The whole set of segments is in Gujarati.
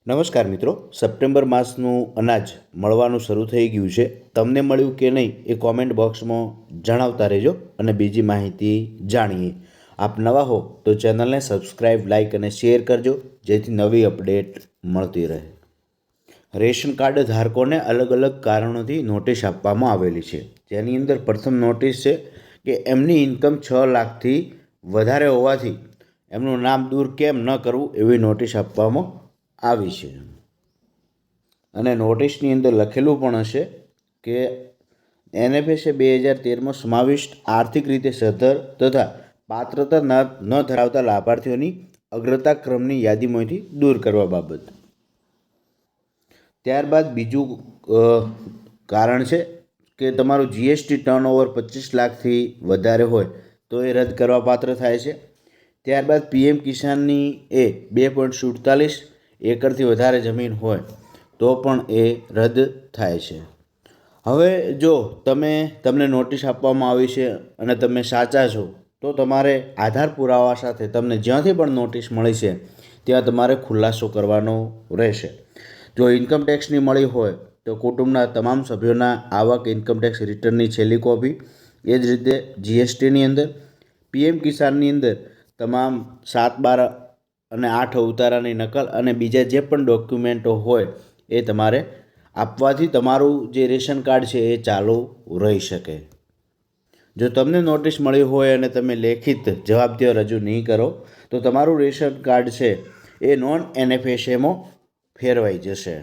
નમસ્કાર મિત્રો, સપ્ટેમ્બર માસનું અનાજ મળવાનું શરૂ થઈ ગયું છે. તમને મળ્યું કે નહીં એ કોમેન્ટ બોક્સમાં જણાવતા રહેજો અને બીજી માહિતી જાણીએ. આપ નવા હો તો ચેનલને સબસ્ક્રાઈબ, લાઇક અને શેર કરજો જેથી નવી અપડેટ મળતી રહે. રેશન કાર્ડ ધારકોને અલગ અલગ કારણોથી નોટિસ આપવામાં આવેલી છે. જેની અંદર પ્રથમ નોટિસ છે કે એમની ઇન્કમ 6 લાખથી વધારે હોવાથી એમનું નામ દૂર કેમ ન કરવું એવી નોટિસ આપવામાં આવી છે. અને નોટિસની અંદર લખેલું પણ હશે કે NFSA 2013માં સમાવિષ્ટ આર્થિક રીતે સદ્ધર તથા પાત્રતા ન ધરાવતા લાભાર્થીઓની અગ્રતા ક્રમની યાદીમાંથી દૂર કરવા બાબત. ત્યારબાદ બીજું કારણ છે કે તમારું GST ટર્નઓવર 25 લાખથી વધારે હોય તો એ રદ કરવા પાત્ર થાય છે. ત્યારબાદ PM કિસાનની એ 2.47 એકરથી વધારે જમીન હોય તો પણ એ રદ થાય છે. હવે જો તમને નોટિસ આપવામાં આવી છે અને તમે સાચા છો તો તમારે આધાર પુરાવા સાથે તમને જ્યાંથી પણ નોટિસ મળી છે ત્યાં તમારે ખુલાસો કરવાનો રહેશે. જો ઇન્કમટેક્સની મળી હોય તો કુટુંબના તમામ સભ્યોના આવક ઇન્કમટેક્સ રિટર્નની છેલ્લી કોપી, એ જ રીતે GSTની અંદર, PM કિસાનની અંદર તમામ 7, 12 અને 8 ઉતારાની નકલ અને બીજા જે પણ ડોક્યુમેન્ટો હોય એ તમારે આપવાથી તમારું જે રેશન કાર્ડ છે એ ચાલુ રહી શકે. જો તમને નોટિસ મળી હોય અને તમે લેખિત જવાબ તેઓ રજૂ નહીં કરો તો તમારું રેશન કાર્ડ છે એ નોન NFSAમાં ફેરવાઈ જશે,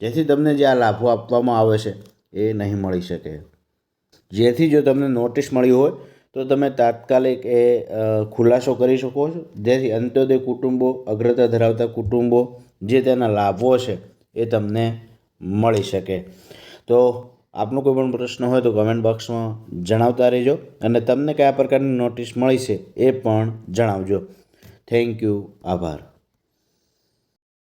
જેથી તમને જે આ લાભો આપવામાં આવે છે એ નહીં મળી શકે. જેથી જો તમને નોટિસ મળી હોય તો તમે તાત્કાલિક એ ખુલાસો કરી શકો છો, જેથી અંત્યોદય કુટુંબો, અગ્રતા ધરાવતા કુટુંબો જે તેના લાભો છે એ તમને મળી શકે. તો આપનો કોઈ પણ પ્રશ્ન હોય તો કમેન્ટ બોક્સમાં જણાવતા રહેજો અને તમને કયા પ્રકારની નોટિસ મળી છે એ પણ જણાવજો. Thank you. આભાર.